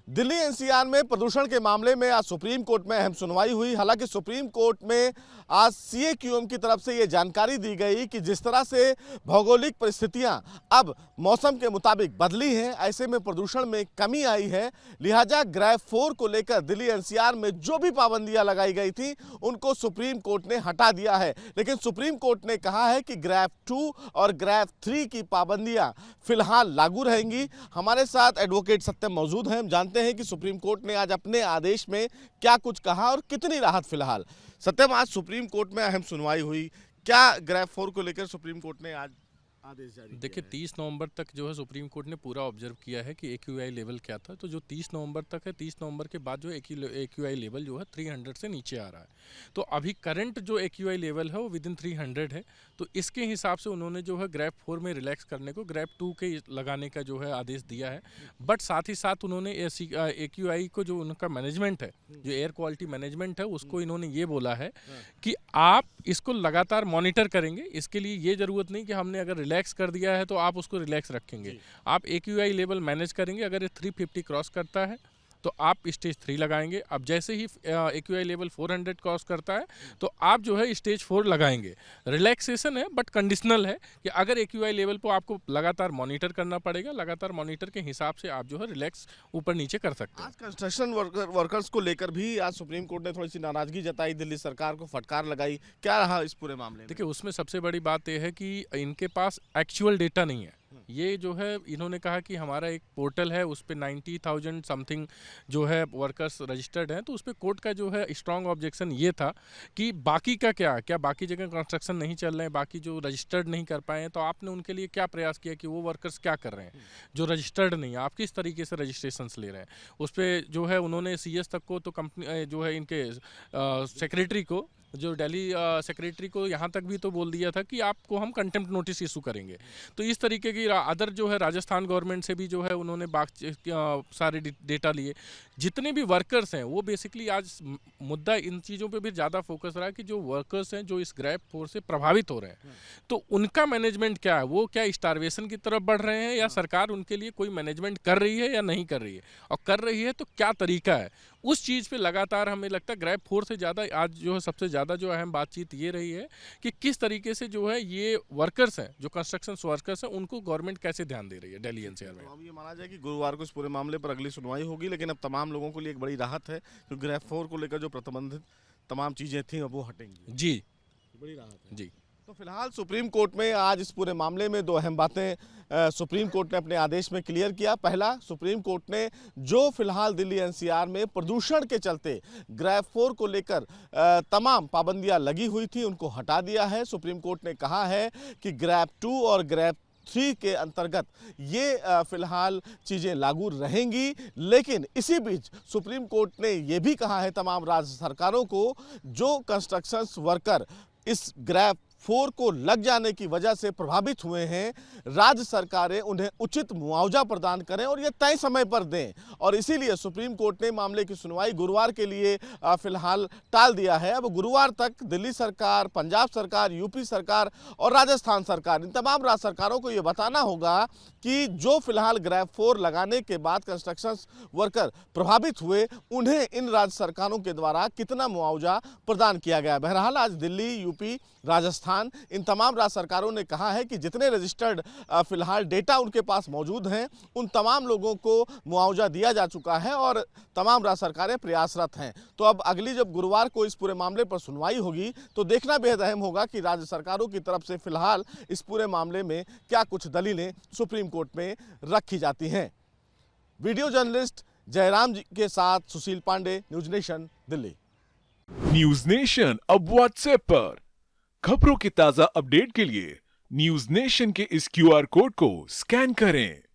Delhi NCR में प्रदूषण के मामले में आज सुप्रीम कोर्ट में अहम सुनवाई हुई। हालांकि सुप्रीम कोर्ट में आज सीएक्यूएम की तरफ से ये जानकारी दी गई कि जिस तरह से भौगोलिक परिस्थितियां अब मौसम के मुताबिक बदली हैं, ऐसे में प्रदूषण में कमी आई है। लिहाजा ग्रैफ 4 को लेकर दिल्ली एनसीआर में जो भी पाबंदियां लगाई गई थी उनको सुप्रीम कोर्ट ने हटा दिया है। लेकिन सुप्रीम कोर्ट ने कहा है कि ग्रैफ 2 और ग्रैफ 3 की पाबंदियां फिलहाल लागू रहेंगी। हमारे साथ एडवोकेट सत्यम मौजूद हैं। हम जानते हैं कि सुप्रीम कोर्ट ने आज अपने आदेश में क्या कुछ कहा और कितनी राहत फिलहाल। सत्यम, आज सुप्रीम कोर्ट में अहम सुनवाई हुई, क्या ग्रैफ 4 को लेकर सुप्रीम कोर्ट ने आज आदेश जारी देखिए, 30 नवंबर तक जो है सुप्रीम कोर्ट ने पूरा ऑब्जर्व किया है कि एक्यूआई लेवल क्या था। तो जो 30 नवंबर तक है, 30 नवंबर के बाद जो एक्यूआई लेवल जो है 300 से नीचे आ रहा है। तो अभी करंट जो एक्यूआई लेवल है वो विदिन 300 है। तो इसके हिसाब से उन्होंने जो है ग्रैफ 4 में रिलैक्स करने को ग्रैफ 2 के लगाने का जो है आदेश दिया है। बट साथ ही साथ उन्होंने एक्यूआई को जो उनका मैनेजमेंट है, जो एयर क्वालिटी मैनेजमेंट है, उसको इन्होंने ये बोला है कि आप इसको लगातार मॉनिटर करेंगे। इसके लिए ये ज़रूरत नहीं कि हमने अगर रिलैक्स कर दिया है तो आप उसको रिलैक्स रखेंगे। आप एक्यूआई लेवल मैनेज करेंगे। अगर ये 350 क्रॉस करता है तो आप स्टेज 3 लगाएंगे। अब जैसे ही एक्यूआई लेवल 400 क्रॉस करता है तो आप जो है स्टेज 4 लगाएंगे। रिलैक्सेशन है बट कंडीशनल है कि अगर एक्यूआई लेवल को आपको लगातार मॉनिटर करना पड़ेगा। लगातार मॉनिटर के हिसाब से आप जो है रिलैक्स ऊपर नीचे कर सकते हैं। आज कंस्ट्रक्शन वर्कर्स को लेकर भी आज सुप्रीम कोर्ट ने थोड़ी सी नाराजगी जताई, दिल्ली सरकार को फटकार लगाई। क्या रहा इस पूरे मामले में? देखिए, उसमें सबसे बड़ी बात यह है कि इनके पास एक्चुअल डेटा नहीं है। ये जो है इन्होंने कहा कि हमारा एक पोर्टल है, उस पर 90,000 समथिंग जो है वर्कर्स रजिस्टर्ड हैं। तो उस पर कोर्ट का जो है स्ट्रॉन्ग ऑब्जेक्शन ये था कि बाकी का क्या बाकी जगह कंस्ट्रक्शन नहीं चल रहे हैं, बाकी जो रजिस्टर्ड नहीं कर पाए हैं, तो आपने उनके लिए क्या प्रयास किया कि वो वर्कर्स क्या कर रहे हैं जो रजिस्टर्ड नहीं है, आप किस तरीके से रजिस्ट्रेशंस ले रहे हैं। उस पर जो है उन्होंने CS तक को, तो कंपनी जो है इनके सेक्रेटरी को, जो दिल्ली सेक्रेटरी को यहाँ तक भी तो बोल दिया था कि आपको हम कंटेम्प्ट नोटिस इशू करेंगे। तो इस तरीके की अदर जो है राजस्थान गवर्नमेंट से भी जो है उन्होंने सारे डेटा लिए। जितने भी वर्कर्स हैं वो बेसिकली आज मुद्दा इन चीज़ों पे भी ज़्यादा फोकस रहा है कि जो वर्कर्स हैं जो इस ग्रैफ 4 से प्रभावित हो रहे हैं, तो उनका मैनेजमेंट क्या है, वो क्या स्टारवेशन की तरफ बढ़ रहे हैं या सरकार उनके लिए कोई मैनेजमेंट कर रही है या नहीं कर रही है, और कर रही है तो क्या तरीका है। उस चीज़ पे लगातार हमें लगता है ग्रैफ 4 से ज़्यादा आज जो है सबसे ज़्यादा जो अहम बातचीत ये रही है कि किस तरीके से जो है ये वर्कर्स हैं, जो कंस्ट्रक्शन वर्कर्स हैं, उनको गवर्नमेंट कैसे ध्यान दे रही है दिल्ली एनसीआर में। तो अब ये माना जाए कि गुरुवार को इस पूरे मामले पर अगली सुनवाई होगी, लेकिन अब तमाम लोगों के लिए एक बड़ी राहत है कि ग्रैफ 4 को लेकर जो प्रतिबंधित तमाम चीज़ें थी अब वो हटेंगी। जी, बड़ी राहत है जी। तो फिलहाल सुप्रीम कोर्ट में आज इस पूरे मामले में दो अहम बातें सुप्रीम कोर्ट ने अपने आदेश में क्लियर किया। पहला, सुप्रीम कोर्ट ने जो फिलहाल दिल्ली एनसीआर में प्रदूषण के चलते ग्रैफ 4 को लेकर तमाम पाबंदियां लगी हुई थी उनको हटा दिया है। सुप्रीम कोर्ट ने कहा है कि ग्रैफ 2 और ग्रैफ 3 के अंतर्गत ये फिलहाल चीज़ें लागू रहेंगी। लेकिन इसी बीच सुप्रीम कोर्ट ने ये भी कहा है तमाम राज्य सरकारों को, जो कंस्ट्रक्शन वर्कर इस ग्रैफ 4 को लग जाने की वजह से प्रभावित हुए हैं, राज्य सरकारें उन्हें उचित मुआवजा प्रदान करें और ये तय समय पर दें। और इसीलिए सुप्रीम कोर्ट ने मामले की सुनवाई गुरुवार के लिए फिलहाल टाल दिया है। अब गुरुवार तक दिल्ली सरकार, पंजाब सरकार, यूपी सरकार और राजस्थान सरकार, इन तमाम राज्य सरकारों को ये बताना होगा कि जो फिलहाल ग्रैफ 4 लगाने के बाद कंस्ट्रक्शन वर्कर प्रभावित हुए, उन्हें इन राज्य सरकारों के द्वारा कितना मुआवजा प्रदान किया गया। बहरहाल आज दिल्ली, यूपी, राजस्थान, इन तमाम राज्य सरकारों ने कहा है कि जितने रजिस्टर्ड फिलहाल डेटा उनके पास मौजूद हैं, उन तमाम लोगों को मुआवजा दिया जा चुका है और तमाम राज्य सरकारें प्रयासरत हैं। तो अब अगली जब गुरुवार को इस पूरे मामले पर सुनवाई होगी तो देखना बेहद अहम होगा कि राज्य सरकारों की तरफ से फिलहाल इस पूरे मामले में क्या कुछ दलीलें सुप्रीम कोर्ट में रखी जाती हैं। वीडियो जर्नलिस्ट जयराम जी के साथ Sushil Pandey, News Nation, Delhi. News Nation अब व्हाट्सएप पर खबरों के ताजा अपडेट के लिए न्यूज नेशन के इस QR कोड को स्कैन करें।